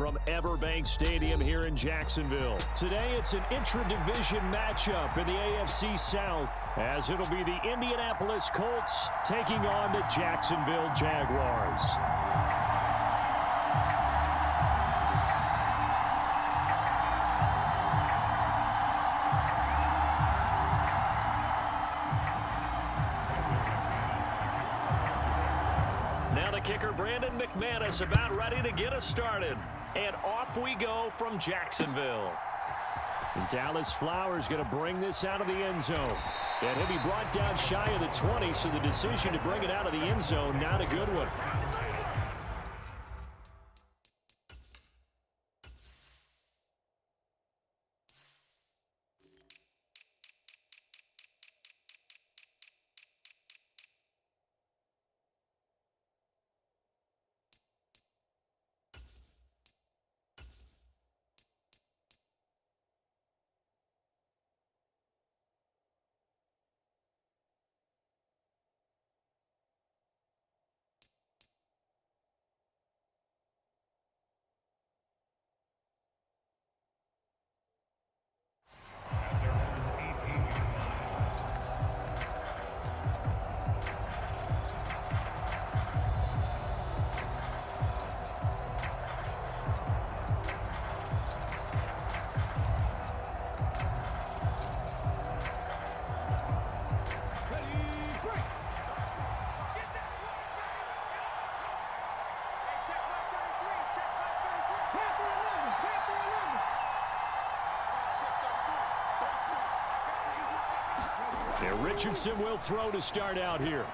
from Everbank Stadium here in Jacksonville. Today, it's an intra-division matchup in the AFC South, as it'll be the Indianapolis Colts taking on the Jacksonville Jaguars. Kicker Brandon McManus about ready to get us started. And off we go from Jacksonville. And Dallas Flowers going to bring this out of the end zone. And he'll be brought down shy of the 20, so the decision to bring it out of the end zone, not a good one. Richardson will throw to start out here.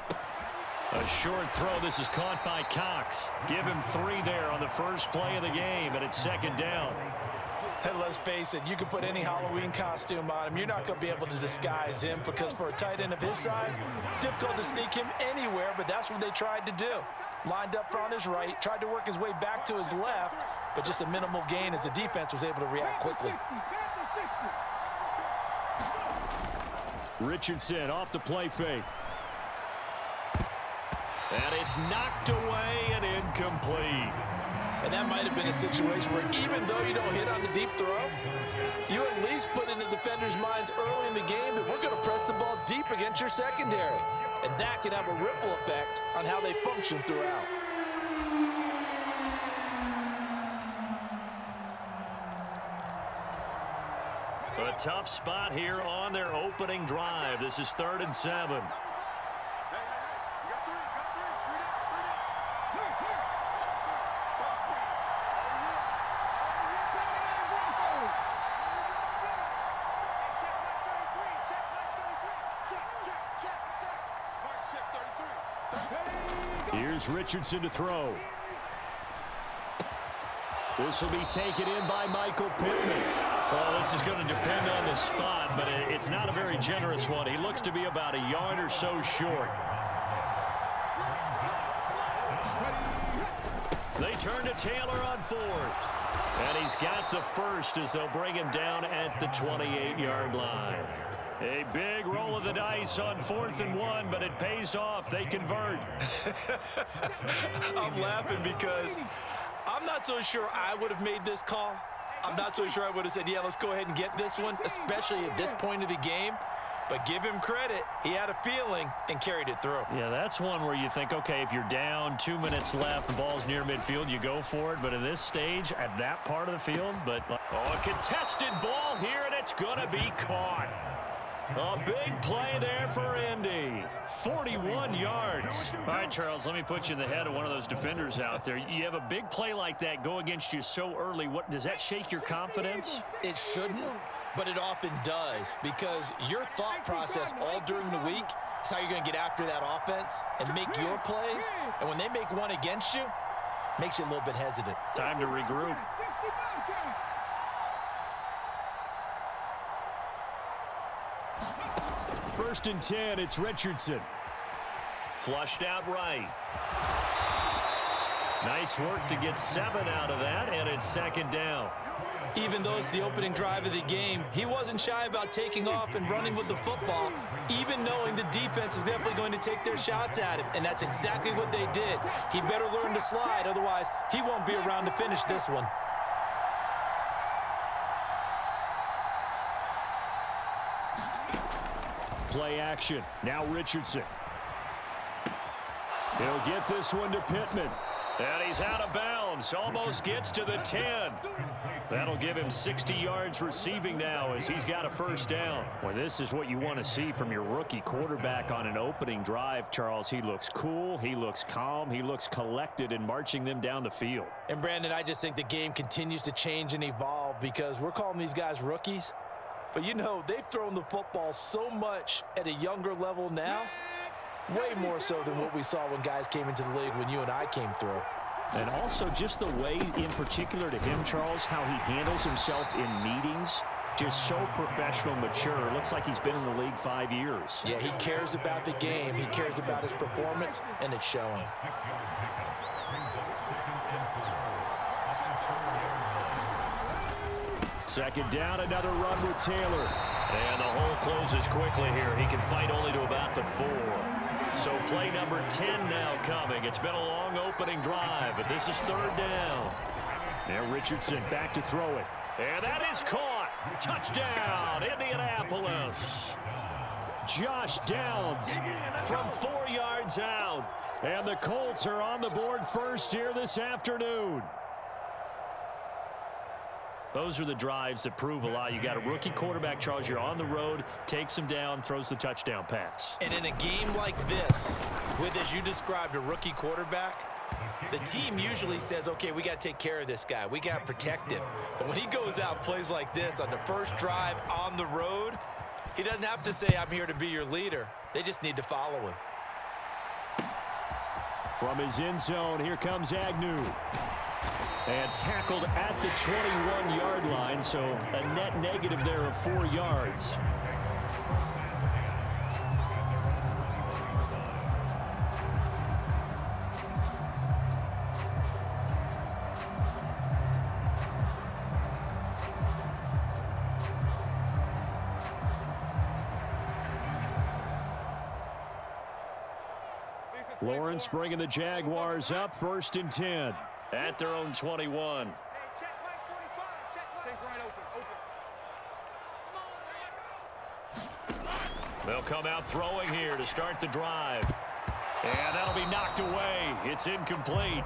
A short throw. This is caught by Cox. Give him 3 there on the first play of the game, and it's second down. And let's face it, you can put any Halloween costume on him. You're not going to be able to disguise him, because for a tight end of his size, difficult to sneak him anywhere, but that's what they tried to do. Lined up on his right, tried to work his way back to his left, but just a minimal gain as the defense was able to react quickly. Richardson off the play fake. And it's knocked away and incomplete. And that might have been a situation where even though you don't hit on the deep throw, you at least put in the defenders' minds early in the game that we're going to press the ball deep against your secondary. And that can have a ripple effect on how they function throughout. A tough spot here on their opening drive. This is 3rd and 7. Here's Richardson to throw. This will be taken in by Michael Pittman. Well, this is going to depend on the spot, but it's not a very generous one. He looks to be about a yard or so short. They turn to Taylor on 4th. And he's got the first as they'll bring him down at the 28-yard line. A big roll of the dice on 4th and 1, but it pays off. They convert. I'm laughing because I'm not so sure I would have made this call. I'm not so sure I would have said, yeah, let's go ahead and get this one, especially at this point of the game. But give him credit. He had a feeling and carried it through. Yeah, that's one where you think, okay, if you're down, 2 minutes left, the ball's near midfield, you go for it. But at this stage, at that part of the field, a contested ball here, and it's going to be caught. A big play there for Indy. 41 yards. All right, Charles, let me put you in the head of one of those defenders out there. You have a big play like that go against you so early. What does that shake your confidence? It shouldn't, but it often does, because your thought process all during the week is how you're going to get after that offense and make your plays. And when they make one against you, it makes you a little bit hesitant. Time to regroup. First and 10, it's Richardson. Flushed out right. Nice work to get 7 out of that, and it's second down. Even though it's the opening drive of the game, he wasn't shy about taking off and running with the football, even knowing the defense is definitely going to take their shots at him, and that's exactly what they did. He better learn to slide, otherwise he won't be around to finish this one. Play action. Now Richardson. He'll get this one to Pittman. And he's out of bounds. Almost gets to the 10. That'll give him 60 yards receiving now as he's got a first down. Well, this is what you want to see from your rookie quarterback on an opening drive, Charles. He looks cool. He looks calm. He looks collected in marching them down the field. And, Brandon, I just think the game continues to change and evolve because we're calling these guys rookies. But, you know, they've thrown the football so much at a younger level now, way more so than what we saw when guys came into the league when you and I came through. And also just the way, in particular to him, Charles, how he handles himself in meetings, just so professional, mature. Looks like he's been in the league 5 years. Yeah, he cares about the game. He cares about his performance, and it's showing. Second down, another run with Taylor. And the hole closes quickly here. He can fight only to about the 4. So play number 10 now coming. It's been a long opening drive, but this is third down. Now Richardson back to throw it. And that is caught. Touchdown, Indianapolis. Josh Downs from 4 yards out. And the Colts are on the board first here this afternoon. Those are the drives that prove a lot. You got a rookie quarterback, Charles. You're on the road, takes him down, throws the touchdown pass. And in a game like this, with, as you described, a rookie quarterback, the team usually says, okay, we got to take care of this guy. We got to protect him. But when he goes out and plays like this on the first drive on the road, he doesn't have to say, I'm here to be your leader. They just need to follow him. From his end zone, here comes Agnew. And tackled at the 21-yard line, so a net negative there of 4 yards. Lawrence bringing the Jaguars up, 1st and 10. At their own 21. They'll come out throwing here to start the drive. And that'll be knocked away. It's incomplete.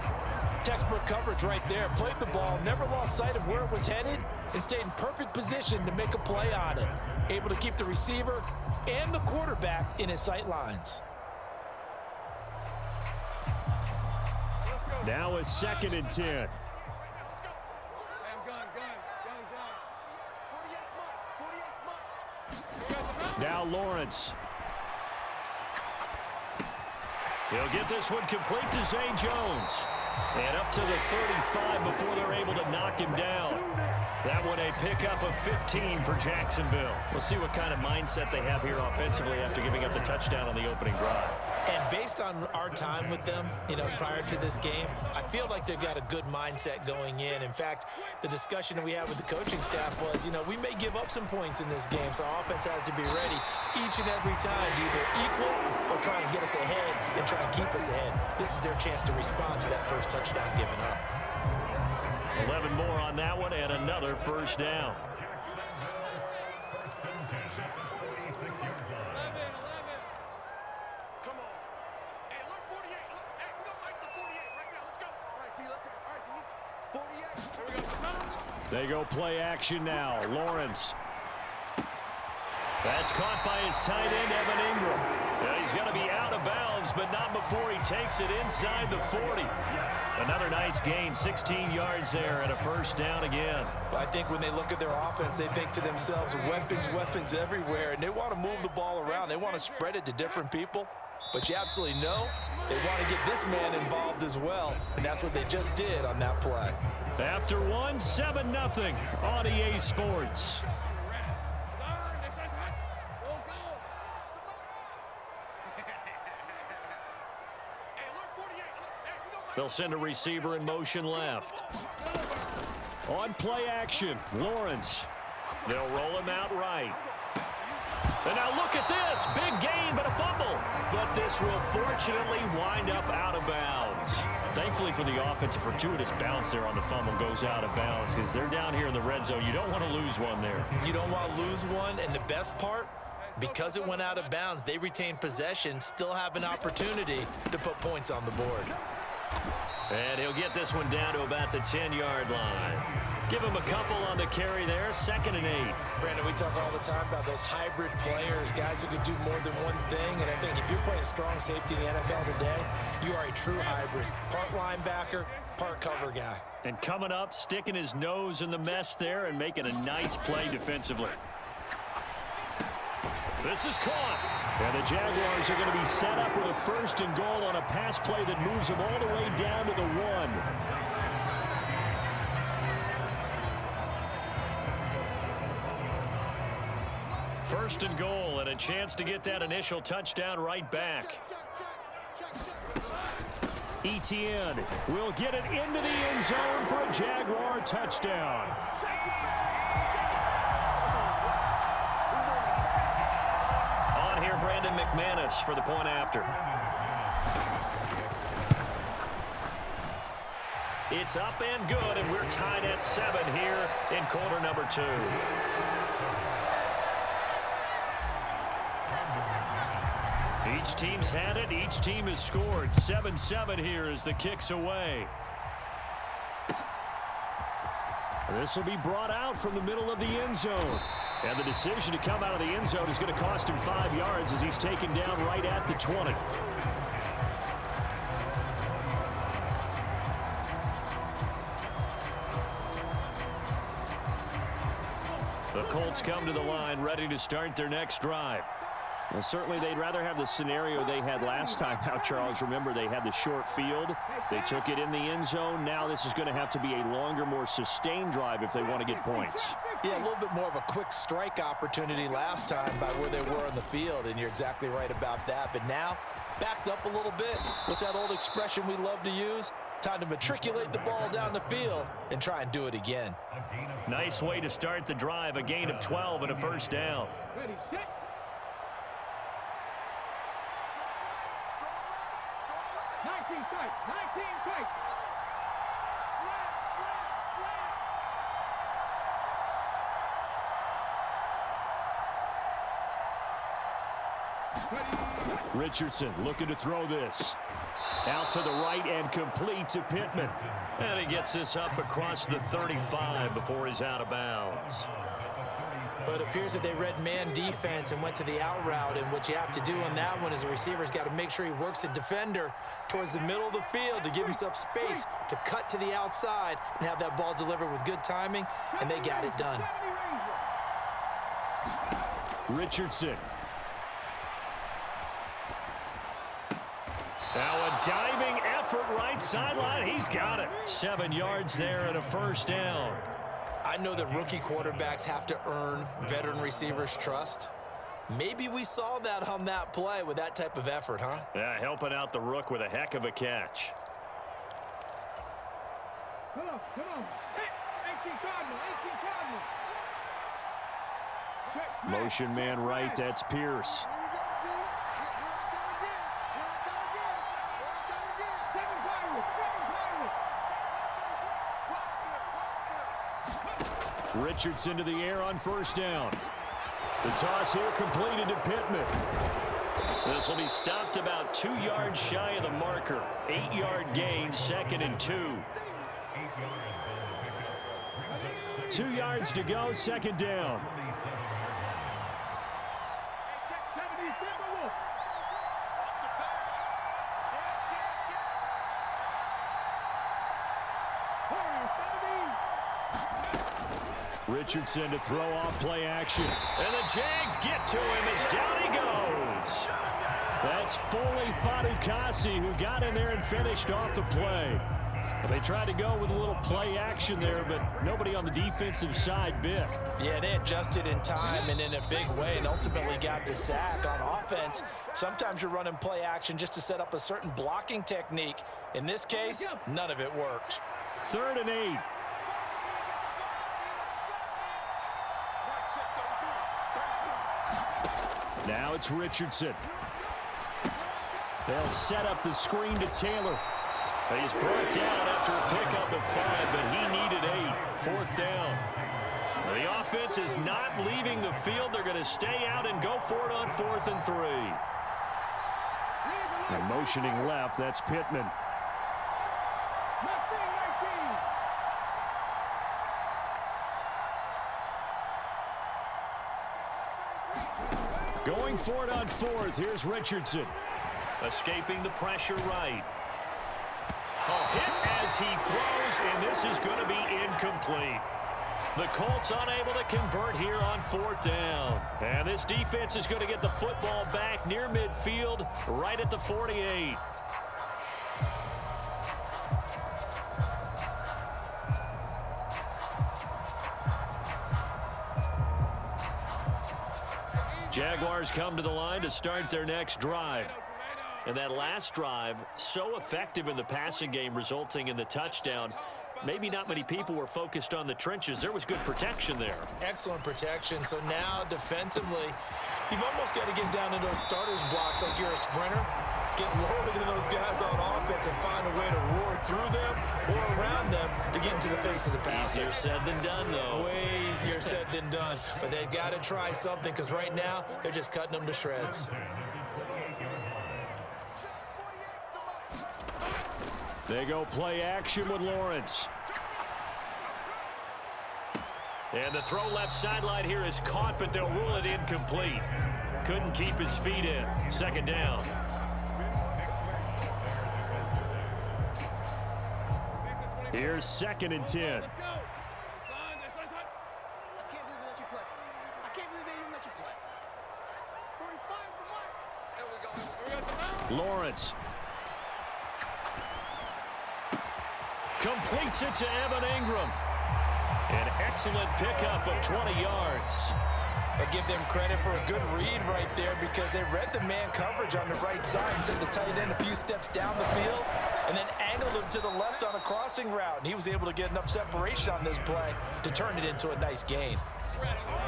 Textbook coverage right there. Played the ball, never lost sight of where it was headed, and stayed in perfect position to make a play on it. Able to keep the receiver and the quarterback in his sight lines. Now a 2nd and 10. Now Lawrence. He'll get this one complete to Zay Jones. And up to the 35 before they're able to knock him down. That one a pickup of 15 for Jacksonville. We'll see what kind of mindset they have here offensively after giving up the touchdown on the opening drive. And based on our time with them, you know, prior to this game, I feel like they've got a good mindset going in. In fact, the discussion that we had with the coaching staff was, you know, we may give up some points in this game, so our offense has to be ready each and every time to either equal or try and get us ahead and try and keep us ahead. This is their chance to respond to that first touchdown given up. 11 more on that one and another first down. They go play action now. Lawrence. That's caught by his tight end, Evan Ingram. Yeah, he's going to be out of bounds, but not before he takes it inside the 40. Another nice gain, 16 yards there, and a first down again. I think when they look at their offense, they think to themselves, weapons everywhere, and they want to move the ball around. They want to spread it to different people. But you absolutely know they want to get this man involved as well, and that's what they just did on that play. After one, 7-0 on EA Sports. They'll send a receiver in motion left. On play action, Lawrence. They'll roll him out right. And now look at this. Big gain, but a fumble. But this will fortunately wind up out of bounds. Thankfully for the offense, a fortuitous bounce there on the fumble goes out of bounds because they're down here in the red zone. You don't want to lose one there. You don't want to lose one, and the best part, Because it went out of bounds, they retained possession, still have an opportunity to put points on the board. And he'll get this one down to about the 10-yard line. Give him a couple on the carry there, 2nd and 8. Brandon, we talk all the time about those hybrid players, guys who can do more than one thing. And I think if you're playing strong safety in the NFL today, you are a true hybrid. Part linebacker, part cover guy. And coming up, sticking his nose in the mess there and making a nice play defensively. This is caught. And the Jaguars are going to be set up with a 1st and goal on a pass play that moves them all the way down to the 1. First and goal, and a chance to get that initial touchdown right back. Etienne will get it into the end zone for a Jaguar touchdown. On here, Brandon McManus for the point after. It's up and good, and we're tied at 7 here in quarter number 2. Each team's had it. Each team has scored. 7-7 here as the kick's away. This will be brought out from the middle of the end zone. And the decision to come out of the end zone is going to cost him 5 yards as he's taken down right at the 20. The Colts come to the line ready to start their next drive. Well, certainly they'd rather have the scenario they had last time out, Charles. Remember, they had the short field. They took it in the end zone. Now this is going to have to be a longer, more sustained drive if they want to get points. Yeah, a little bit more of a quick strike opportunity last time by where they were on the field, and you're exactly right about that. But now, backed up a little bit. What's that old expression we love to use? Time to matriculate the ball down the field and try and do it again. Nice way to start the drive. A gain of 12 and a 1st down. Ready, set. Richardson looking to throw this. Out to the right and complete to Pittman. And he gets this up across the 35 before he's out of bounds. But it appears that they read man defense and went to the out route, and what you have to do on that one is the receiver's got to make sure he works the defender towards the middle of the field to give himself space to cut to the outside and have that ball delivered with good timing, and they got it done. Richardson. Now a diving effort right sideline. He's got it. 7 yards there and a 1st down. I know that rookie quarterbacks have to earn veteran receivers' trust. Maybe we saw that on that play with that type of effort, huh? Yeah, helping out the rook with a heck of a catch. Come on. Hit. 18 Cardinal. Motion man right, that's Pierce. Richardson to the air on 1st down. The toss here completed to Pittman. This will be stopped about 2 yards shy of the marker. 8-yard gain, 2nd and 2. 2 yards to go, 2nd down. Richardson to throw off play action. And the Jags get to him as down he goes. That's Foley Fatukasi who got in there and finished off the play. They tried to go with a little play action there, but nobody on the defensive side bit. Yeah, they adjusted in time and in a big way and ultimately got the sack. On offense, sometimes you're running play action just to set up a certain blocking technique. In this case, none of it worked. 3rd and 8. Now it's Richardson. They'll set up the screen to Taylor. He's brought down after a pickup of 5, but he needed 8. 4th down. The offense defense is not leaving the field. They're going to stay out and go for it on 4th and 3. And motioning left, that's Pittman. Going for it on 4th. Here's Richardson. Escaping the pressure right. Hit as he throws, and this is going to be incomplete. The Colts unable to convert here on 4th down. And this defense is going to get the football back near midfield, right at the 48. Jaguars come to the line to start their next drive. And that last drive, so effective in the passing game, resulting in the touchdown. Maybe not many people were focused on the trenches. There was good protection there. Excellent protection. So now defensively, you've almost got to get down to those starters blocks like you're a sprinter. Get lower than those guys on offense and find a way to roar through them or around them to get into the face of the passer. Easier said than done, though. Way easier said than done. But they've got to try something because right now they're just cutting them to shreds. They go play action with Lawrence. And the throw left sideline here is caught, but they'll rule it incomplete. Couldn't keep his feet in. 2nd down. Here's 2nd and 10. Let's go. I can't believe they let you play. I can't believe they even let you play. 45's the mark. There we go. Lawrence. Completes it to Evan Ingram. An excellent pickup of 20 yards. I give them credit for a good read right there because they read the man coverage on the right side and sent the tight end a few steps down the field and then angled him to the left on a crossing route. And he was able to get enough separation on this play to turn it into a nice gain.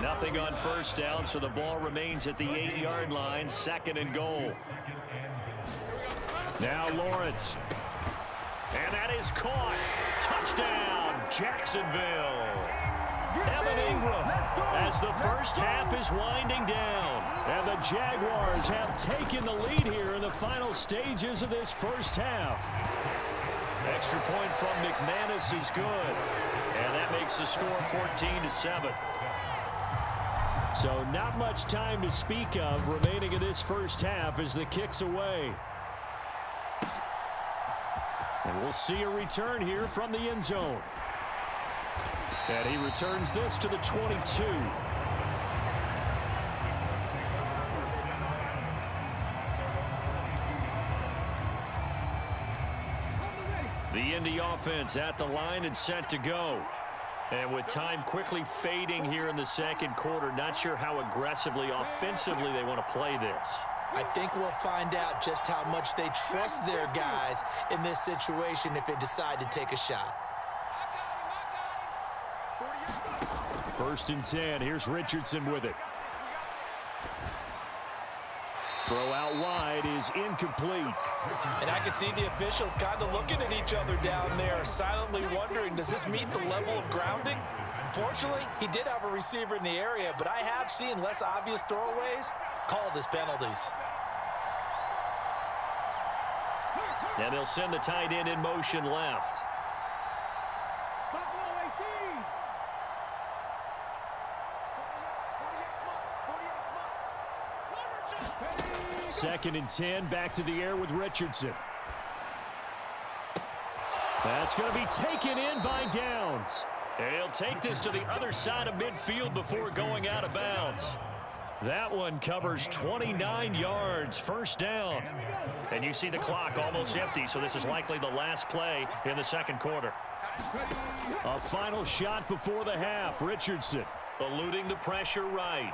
Nothing on 1st down, so the ball remains at the 8-yard line. 2nd and goal. Now Lawrence. And that is caught. Touchdown, Jacksonville. Evan Ingram as the first half is winding down. And the Jaguars have taken the lead here in the final stages of this first half. Extra point from McManus is good. And that makes the score 14-7. So not much time to speak of remaining in this first half as the kick's away. And we'll see a return here from the end zone. And he returns this to the 22. The Indy offense at the line and set to go. And with time quickly fading here in the 2nd quarter, not sure how aggressively, offensively they want to play this. I think we'll find out just how much they trust their guys in this situation if they decide to take a shot. 1st and 10. Here's Richardson with it. Throw out wide is incomplete. And I can see the officials kind of looking at each other down there, silently wondering, does this meet the level of grounding? Fortunately, he did have a receiver in the area, but I have seen less obvious throwaways called as penalties. And they'll send the tight end in motion left. Buffalo 18. 2nd and 10, back to the air with Richardson. That's going to be taken in by Downs. And he'll take this to the other side of midfield before going out of bounds. That one covers 29 yards, 1st down. And you see the clock almost empty, so this is likely the last play in the 2nd quarter. A final shot before the half, Richardson. Eluding the pressure right.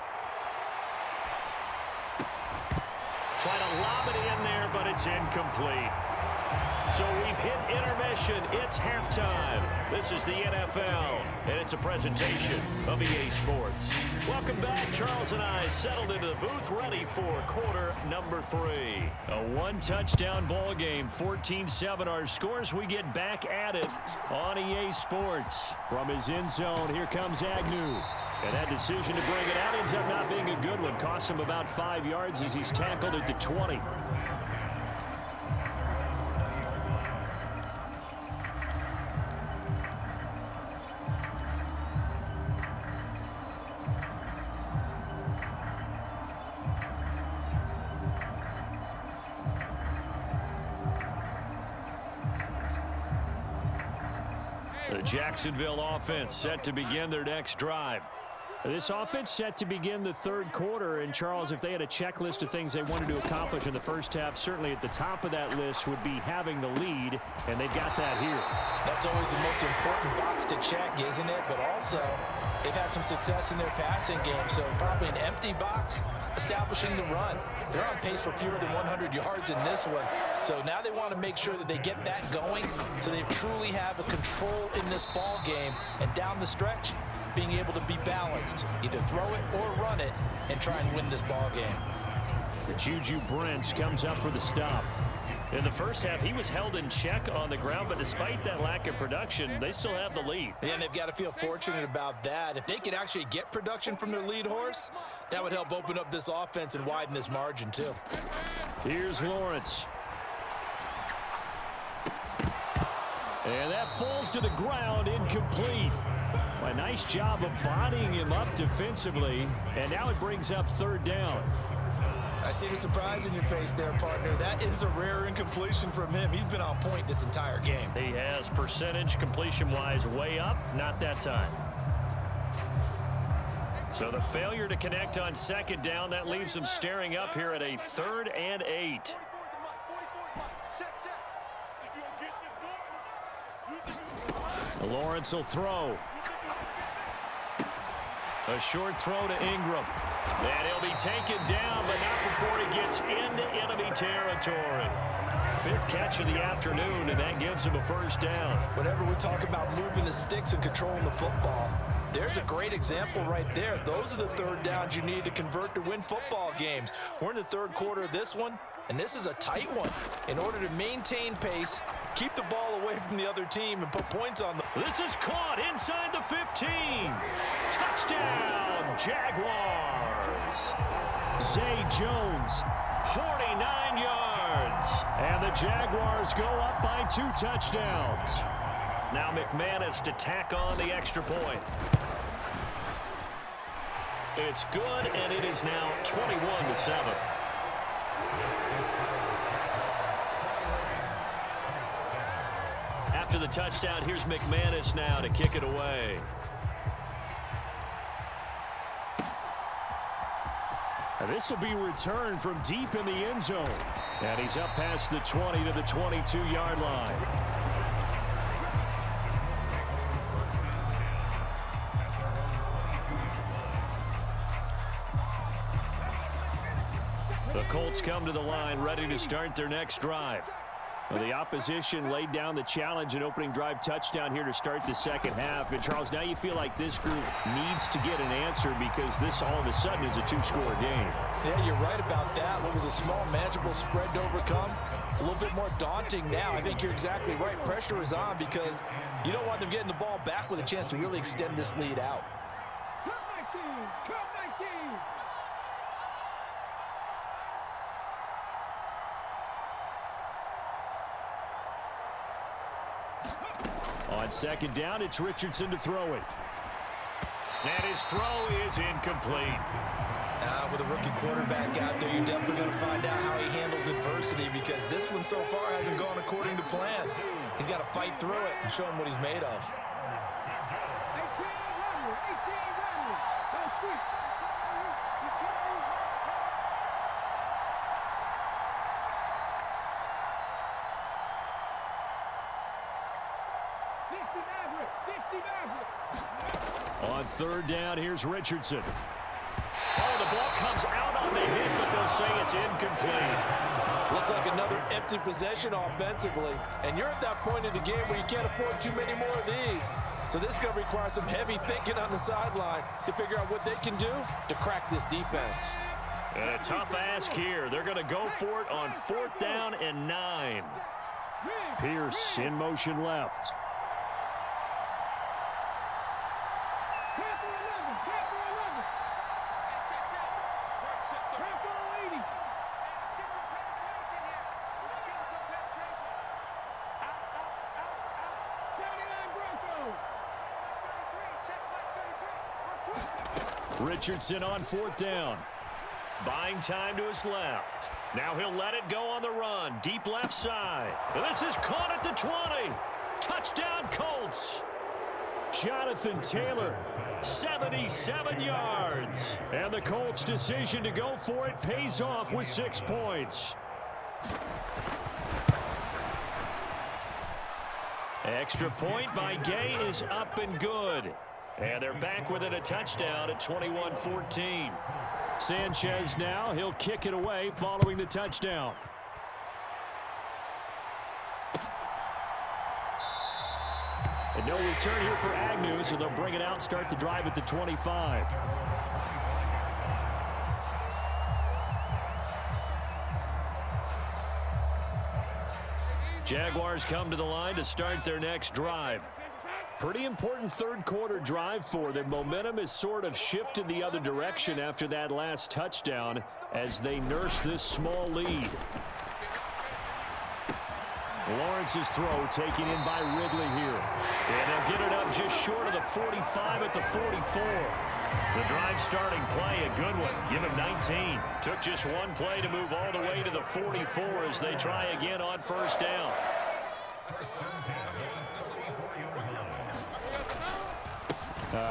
Trying to lob it in there, but it's incomplete. So we've hit intermission. It's halftime. This is the NFL, and it's a presentation of EA Sports. Welcome back. Charles and I settled into the booth, ready for quarter number 3. A one-touchdown ball game, 14-7 our scores. We get back at it on EA Sports. From his end zone, here comes Agnew. And that decision to bring it out ends up not being a good one. Cost him about 5 yards as he's tackled at the 20. The Jacksonville offense set to begin their next drive. This offense set to begin the third quarter. And, Charles, if they had a checklist of things they wanted to accomplish in the first half, certainly at the top of that list would be having the lead, and they've got that here. That's always the most important box to check, isn't it? But also, they've had some success in their passing game, so probably an empty box establishing the run. They're on pace for fewer than 100 yards in this one. So now they want to make sure that they get that going so they truly have a control in this ball game. And down the stretch, being able to be balanced, either throw it or run it, and try and win this ball game. Juju Brents comes up for the stop. In the first half, he was held in check on the ground, but despite that lack of production, they still have the lead. Yeah, and they've got to feel fortunate about that. If they could actually get production from their lead horse, that would help open up this offense and widen this margin too. Here's Lawrence. And that falls to the ground, incomplete. A nice job of bodying him up defensively, and now it brings up third down. I see the surprise in your face there, partner. That is a rare incompletion from him. He's been on point this entire game. He has percentage completion-wise way up, not that time. So the failure to connect on second down, that leaves them staring up here at a 3rd and 8. Lawrence will throw. A short throw to Ingram. And he'll be taken down, but not before he gets into enemy territory. 5th catch of the afternoon, and that gives him a first down. Whenever we talk about moving the sticks and controlling the football, there's a great example right there. Those are the third downs you need to convert to win football games. We're in the third quarter of this one, and this is a tight one. In order to maintain pace, keep the ball away from the other team, and put points on them. This is caught inside the 15. Touchdown, Jaguars. Zay Jones, 49 yards. And the Jaguars go up by 2 touchdowns. Now McManus to tack on the extra point. It's good, and it is now 21-7. After the touchdown, here's McManus now to kick it away. And this will be returned from deep in the end zone. And he's up past the 20 to the 22-yard line. The Colts come to the line ready to start their next drive. Well, the opposition laid down the challenge and opening drive touchdown here to start the second half. And, Charles, now you feel like this group needs to get an answer because this all of a sudden is a 2-score game. Yeah, you're right about that. What was a small, manageable spread to overcome, a little bit more daunting now. I think you're exactly right. Pressure is on because you don't want them getting the ball back with a chance to really extend this lead out. On second down, it's Richardson to throw it. And his throw is incomplete. With a rookie quarterback out there, you're definitely going to find out how he handles adversity because this one so far hasn't gone according to plan. He's got to fight through it and show him what he's made of. On third down, here's Richardson. Oh, the ball comes out on the hit, but they'll say it's incomplete. Looks like another empty possession offensively. And you're at that point in the game where you can't afford too many more of these. So this is going to require some heavy thinking on the sideline to figure out what they can do to crack this defense. And a tough ask here. They're going to go for it on 4th down and 9. Pierce in motion left. Richardson on 4th down. Buying time to his left. Now he'll let it go on the run. Deep left side. This is caught at the 20. Touchdown, Colts. Jonathan Taylor, 77 yards. And the Colts' decision to go for it pays off with 6 points. Extra point by Gay is up and good. And they're back within a touchdown at 21-14. Sanchez now, he'll kick it away following the touchdown. And no return here for Agnew, so they'll bring it out, start the drive at the 25. Jaguars come to the line to start their next drive. Pretty important third quarter drive for them. Momentum has sort of shifted the other direction after that last touchdown as they nurse this small lead. Lawrence's throw taken in by Ridley here. And they'll get it up just short of the 45 at the 44. The drive starting play, a good one. Give him 19. Took just one play to move all the way to the 44 as they try again on first down.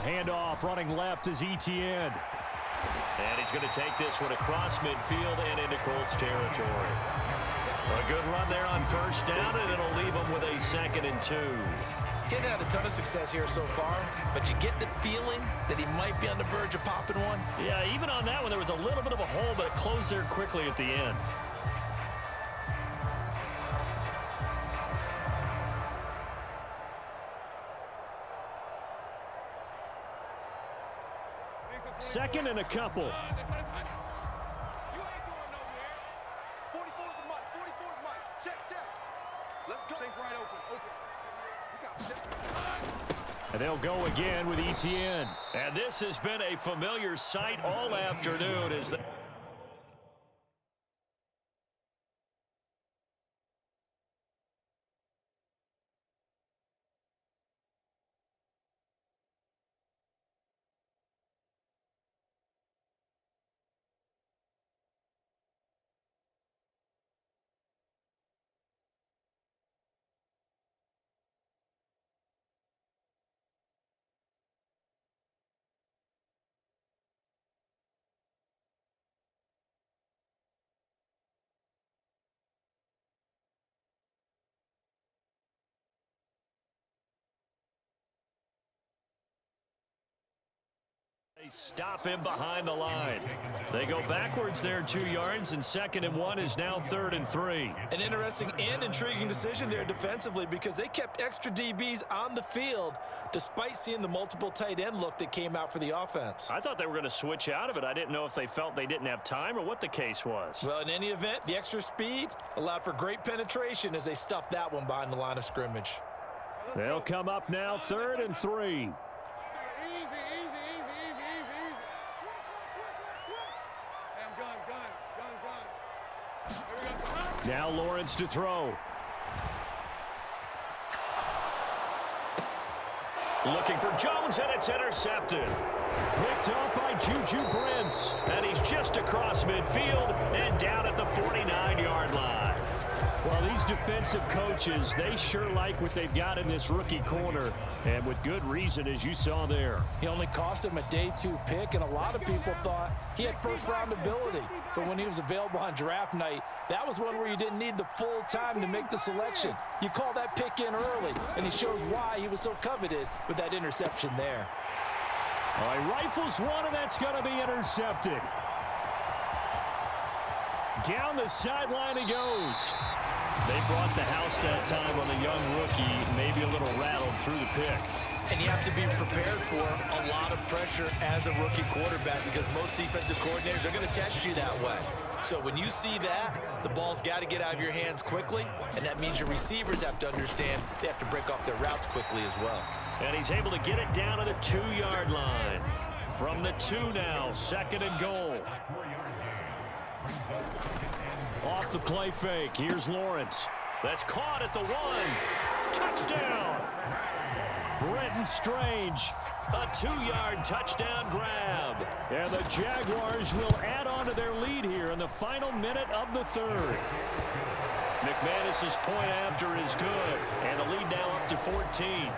Handoff running left is Etienne. And he's going to take this one across midfield and into Colts territory. A good run there on first down, and it'll leave him with a 2nd and 2. Getting had a ton of success here so far, but you get the feeling that he might be on the verge of popping one. Yeah, even on that one, there was a little bit of a hole, but it closed there quickly at the end. Second and a couple. 44's the mic. 44's the mic. Check. Let's go. Think right open. And they'll go again with Etienne. And this has been a familiar sight all afternoon as they... They stop him behind the line. They go backwards there 2 yards, and 2nd and 1 is now 3rd and 3. An interesting and intriguing decision there defensively because they kept extra DBs on the field despite seeing the multiple tight end look that came out for the offense. I thought they were going to switch out of it. I didn't know if they felt they didn't have time or what the case was. Well, in any event, the extra speed allowed for great penetration as they stuffed that one behind the line of scrimmage. They'll come up now 3rd and 3. Now Lawrence to throw. Looking for Jones, and it's intercepted. Picked up by Juju Brents, and he's just across midfield and down at the 49-yard line. Well, these defensive coaches, they sure like what they've got in this rookie corner, and with good reason, as you saw there. He only cost him a day 2 pick, and a lot of people thought he had first-round ability. But when he was available on draft night, that was one where you didn't need the full time to make the selection. You call that pick in early, and he shows why he was so coveted with that interception there. All right, rifles one, and that's going to be intercepted. Down the sideline he goes. They brought the house that time on the young rookie, maybe a little rattled through the pick. And you have to be prepared for a lot of pressure as a rookie quarterback because most defensive coordinators are going to test you that way. So when you see that, the ball's got to get out of your hands quickly, and that means your receivers have to understand they have to break off their routes quickly as well. And he's able to get it down to the 2-yard line. From the 2 now, 2nd and goal. Off the play fake, here's Lawrence. That's caught at the 1. Touchdown! Brenton Strange, a 2-yard touchdown grab. And the Jaguars will add on to their lead here in the final minute of the third. McManus's point after is good, and the lead now up to 14.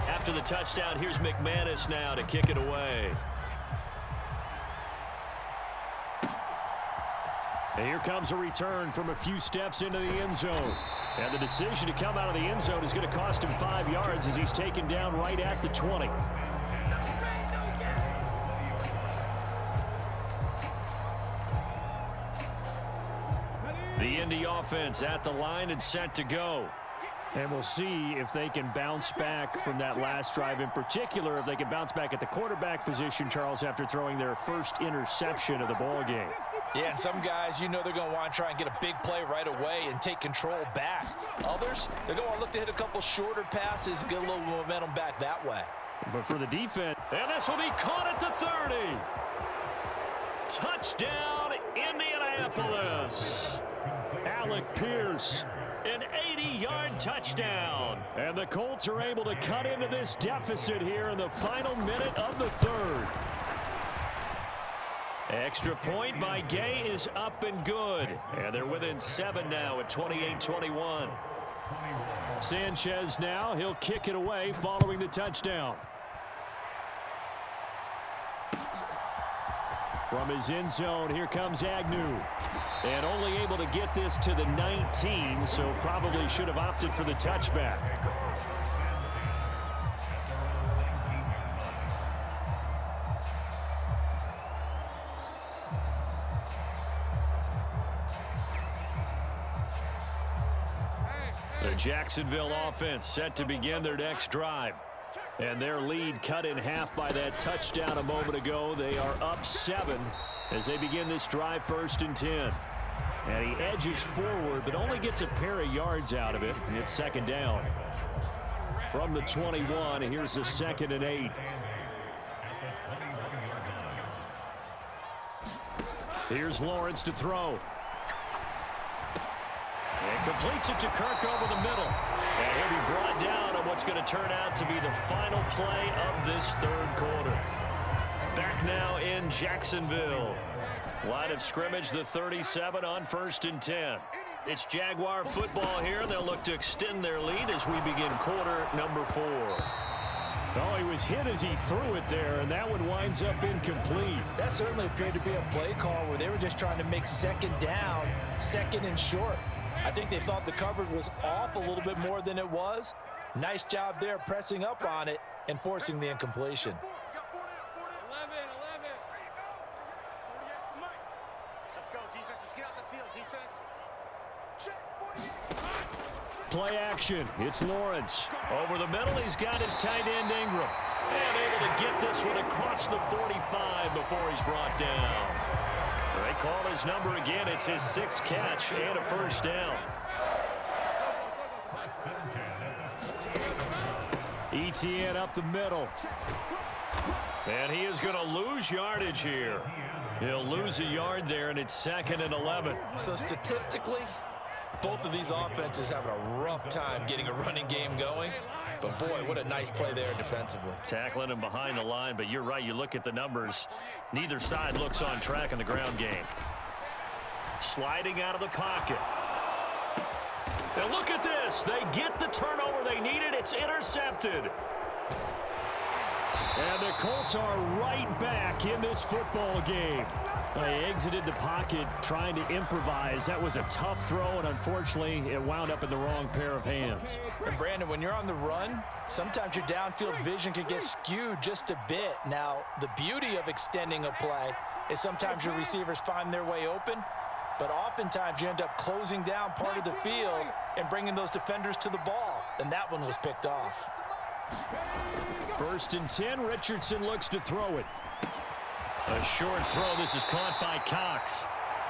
After the touchdown, here's McManus now to kick it away. And here comes a return from a few steps into the end zone. And the decision to come out of the end zone is going to cost him 5 yards as he's taken down right at the 20. The Indy offense at the line and set to go. And we'll see if they can bounce back from that last drive, in particular if they can bounce back at the quarterback position, Charles, after throwing their first interception of the ball game. Yeah, and some guys, you know they're going to want to try and get a big play right away and take control back. Others, they're going to look to hit a couple shorter passes, get a little momentum back that way. But for the defense, and this will be caught at the 30. Touchdown, Indianapolis. Alec Pierce, an 80-yard touchdown. And the Colts are able to cut into this deficit here in the final minute of the third. Extra point by Gay is up and good. And they're within 7 now at 28-21. Sanchez now, he'll kick it away following the touchdown. From his end zone, here comes Agnew. And only able to get this to the 19, so probably should have opted for the touchback. The Jacksonville offense set to begin their next drive. And their lead cut in half by that touchdown a moment ago. They are up 7 as they begin this drive, 1st and 10. And he edges forward, but only gets a pair of yards out of it. And it's 2nd down. From the 21, here's the 2nd and 8. Here's Lawrence to throw. And completes it to Kirk over the middle. And he'll be brought down on what's going to turn out to be the final play of this third quarter. Back now in Jacksonville. Line of scrimmage, the 37 on 1st and 10. It's Jaguar football here. They'll look to extend their lead as we begin quarter number 4. Oh, he was hit as he threw it there, and that one winds up incomplete. That certainly appeared to be a play call where they were just trying to make 2nd down, 2nd and short. I think they thought the coverage was off a little bit more than it was. Nice job there pressing up on it and forcing the incompletion. 11. Let's go, defense. Let's get out the field, defense. Check, 48. Play action. It's Lawrence. Over the middle, he's got his tight end Ingram. And able to get this one across the 45 before he's brought down. They call his number again. It's his 6th catch and a 1st down. Etienne up the middle. And he is going to lose yardage here. He'll lose a yard there, and it's 2nd and 11. So statistically, both of these offenses having a rough time getting a running game going. But, boy, what a nice play there defensively. Tackling him behind the line, but you're right. You look at the numbers. Neither side looks on track in the ground game. Sliding out of the pocket. And look at this. They get the turnover they needed. It's intercepted. And the Colts are right back in this football game. They exited the pocket trying to improvise. That was a tough throw, and unfortunately, it wound up in the wrong pair of hands. And Brandon, when you're on the run, sometimes your downfield vision can get skewed just a bit. Now, the beauty of extending a play is sometimes your receivers find their way open, but oftentimes you end up closing down part of the field and bringing those defenders to the ball, and that one was picked off. 1st and 10, Richardson looks to throw it. A short throw. This is caught by Cox.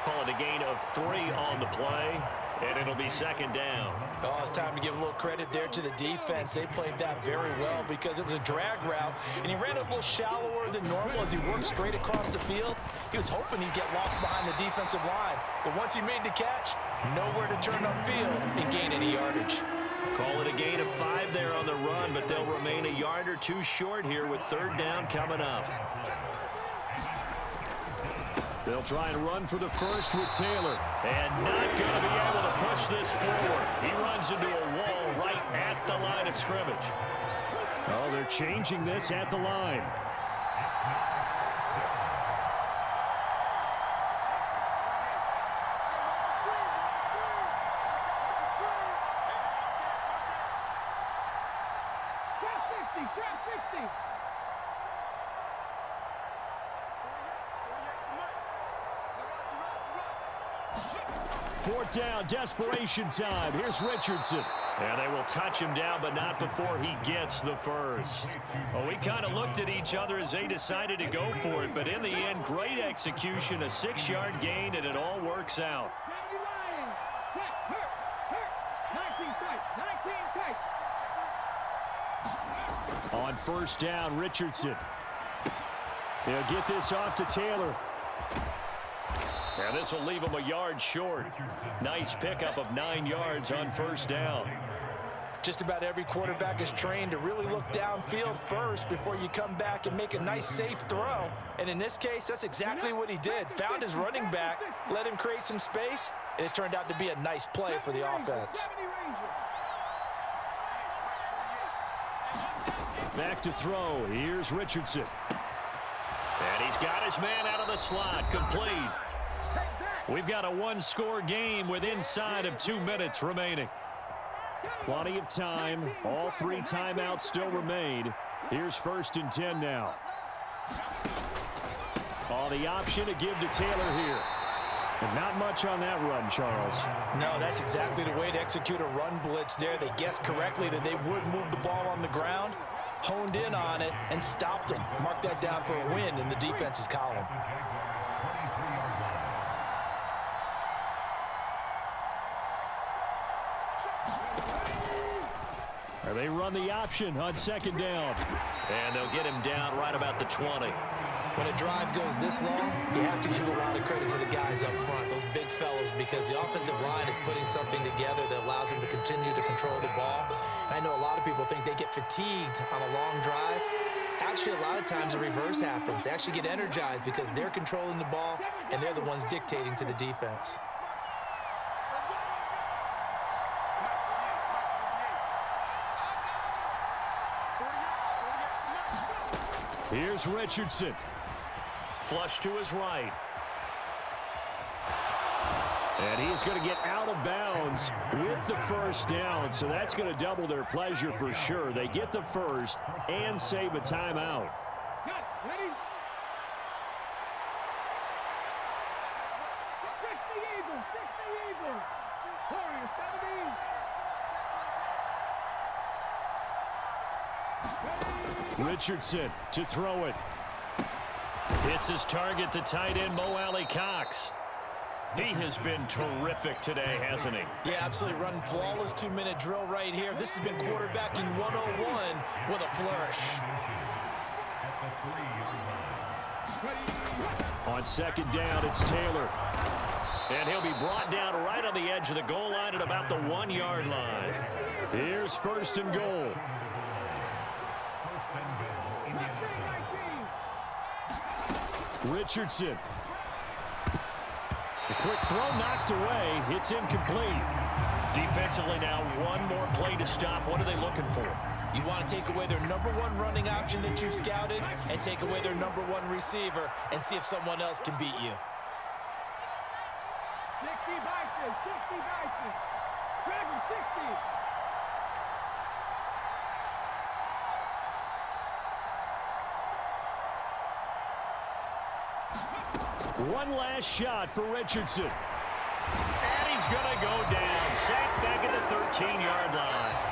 Call it a gain of 3 on the play. And it'll be second down. Oh, it's time to give a little credit there to the defense. They played that very well because it was a drag route, and he ran it a little shallower than normal as he worked straight across the field. He was hoping he'd get lost behind the defensive line, but once he made the catch, nowhere to turn upfield and gain any yardage. Call it a gain of 5 there on the run, but they'll remain a yard or two short here with third down coming up. They'll try and run for the first with Taylor. And not going to be able to push this forward. He runs into a wall right at the line of scrimmage. Oh, they're changing this at the line. Fourth down, desperation time. Here's Richardson. And they will touch him down, but not before he gets the first. Well, we kind of looked at each other as they decided to go for it, but in the end, great execution, a 6-yard gain, and it all works out. On first down, Richardson. They'll get this off to Taylor. And this will leave him a yard short. Nice pickup of 9 yards on first down. Just about every quarterback is trained to really look downfield first before you come back and make a nice, safe throw. And in this case, that's exactly what he did. Found his running back, let him create some space, and it turned out to be a nice play for the offense. Back to throw. Here's Richardson. And he's got his man out of the slot, complete. We've got a one-score game with inside of 2 minutes remaining. Plenty of time. All 3 timeouts still remain. Here's first and 10 now. Oh, the option to give to Taylor here. And not much on that run, Charles. No, that's exactly the way to execute a run blitz there. They guessed correctly that they would move the ball on the ground, honed in on it, and stopped them. Mark that down for a win in the defense's column. They run the option on second down. And they'll get him down right about the 20. When a drive goes this long, you have to give a lot of credit to the guys up front, those big fellas, because the offensive line is putting something together that allows them to continue to control the ball. I know a lot of people think they get fatigued on a long drive. Actually, a lot of times the reverse happens. They actually get energized because they're controlling the ball, and they're the ones dictating to the defense. Here's Richardson. Flush to his right. And he's going to get out of bounds with the first down, so that's going to double their pleasure for sure. They get the first and save a timeout. Richardson to throw it. Hits his target, the tight end, Mo Alley-Cox. He has been terrific today, hasn't he? Yeah, absolutely. Running flawless 2-minute drill right here. This has been quarterbacking 101 with a flourish. On second down, it's Taylor. And he'll be brought down right on the edge of the goal line at about the 1-yard line. Here's first and goal. Richardson. The quick throw knocked away. It's incomplete. Defensively now, one more play to stop. What are they looking for? You want to take away their number 1 running option that you've scouted and take away their number 1 receiver and see if someone else can beat you. 60 Bison, 60 Bison. Trevor, 60. One last shot for Richardson. And he's going to go down. Sacked back at the 13-yard line.